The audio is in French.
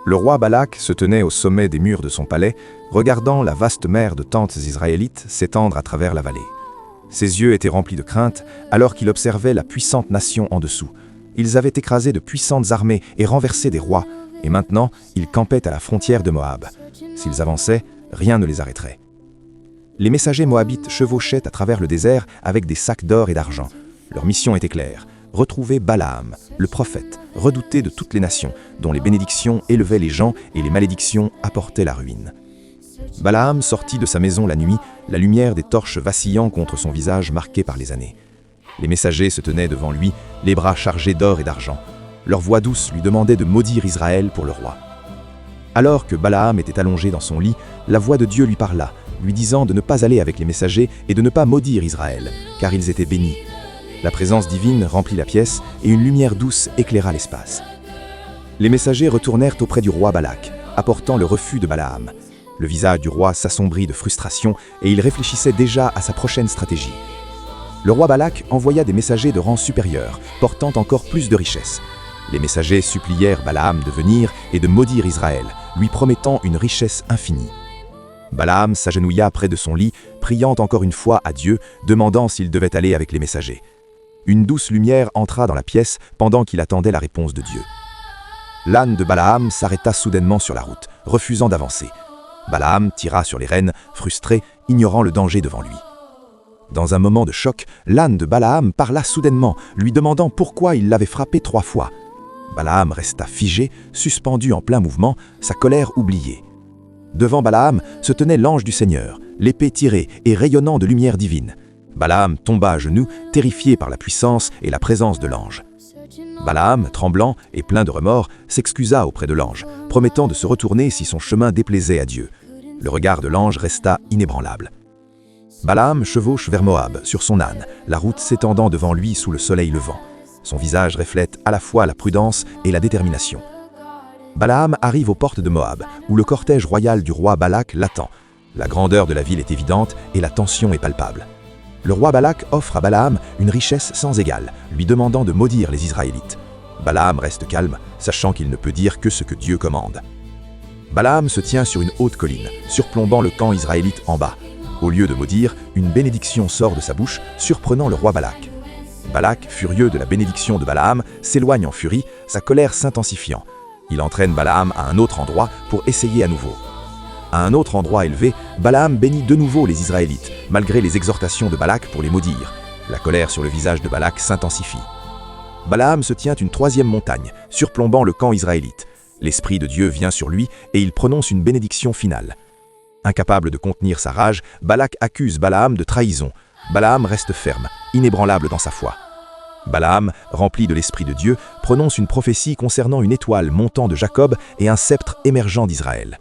Le roi Balak se tenait au sommet des murs de son palais, regardant la vaste mer de tentes israélites s'étendre à travers la vallée. Ses yeux étaient remplis de crainte alors qu'il observait la puissante nation en dessous. Ils avaient écrasé de puissantes armées et renversé des rois, et maintenant ils campaient à la frontière de Moab. S'ils avançaient, rien ne les arrêterait. Les messagers moabites chevauchaient à travers le désert avec des sacs d'or et d'argent. Leur mission était claire: retrouver Balaam, le prophète, redouté de toutes les nations, dont les bénédictions élevaient les gens et les malédictions apportaient la ruine. Balaam sortit de sa maison la nuit, la lumière des torches vacillant contre son visage marqué par les années. Les messagers se tenaient devant lui, les bras chargés d'or et d'argent. Leur voix douce lui demandait de maudire Israël pour le roi. Alors que Balaam était allongé dans son lit, la voix de Dieu lui parla, lui disant de ne pas aller avec les messagers et de ne pas maudire Israël, car ils étaient bénis. La présence divine remplit la pièce et une lumière douce éclaira l'espace. Les messagers retournèrent auprès du roi Balak, apportant le refus de Balaam. Le visage du roi s'assombrit de frustration et il réfléchissait déjà à sa prochaine stratégie. Le roi Balak envoya des messagers de rang supérieur, portant encore plus de richesses. Les messagers supplièrent Balaam de venir et de maudire Israël, lui promettant une richesse infinie. Balaam s'agenouilla près de son lit, priant encore une fois à Dieu, demandant s'il devait aller avec les messagers. Une douce lumière entra dans la pièce pendant qu'il attendait la réponse de Dieu. L'âne de Balaam s'arrêta soudainement sur la route, refusant d'avancer. Balaam tira sur les rênes, frustré, ignorant le danger devant lui. Dans un moment de choc, l'âne de Balaam parla soudainement, lui demandant pourquoi il l'avait frappé 3 fois. Balaam resta figé, suspendu en plein mouvement, sa colère oubliée. Devant Balaam se tenait l'ange du Seigneur, l'épée tirée et rayonnant de lumière divine. Balaam tomba à genoux, terrifié par la puissance et la présence de l'ange. Balaam, tremblant et plein de remords, s'excusa auprès de l'ange, promettant de se retourner si son chemin déplaisait à Dieu. Le regard de l'ange resta inébranlable. Balaam chevauche vers Moab, sur son âne, la route s'étendant devant lui sous le soleil levant. Son visage reflète à la fois la prudence et la détermination. Balaam arrive aux portes de Moab, où le cortège royal du roi Balak l'attend. La grandeur de la ville est évidente et la tension est palpable. Le roi Balak offre à Balaam une richesse sans égale, lui demandant de maudire les Israélites. Balaam reste calme, sachant qu'il ne peut dire que ce que Dieu commande. Balaam se tient sur une haute colline, surplombant le camp israélite en bas. Au lieu de maudire, une bénédiction sort de sa bouche, surprenant le roi Balak. Balak, furieux de la bénédiction de Balaam, s'éloigne en furie, sa colère s'intensifiant. Il entraîne Balaam à un autre endroit pour essayer à nouveau. À un autre endroit élevé, Balaam bénit de nouveau les Israélites, malgré les exhortations de Balak pour les maudire. La colère sur le visage de Balak s'intensifie. Balaam se tient une 3e montagne, surplombant le camp israélite. L'Esprit de Dieu vient sur lui et il prononce une bénédiction finale. Incapable de contenir sa rage, Balak accuse Balaam de trahison. Balaam reste ferme, inébranlable dans sa foi. Balaam, rempli de l'Esprit de Dieu, prononce une prophétie concernant une étoile montant de Jacob et un sceptre émergeant d'Israël.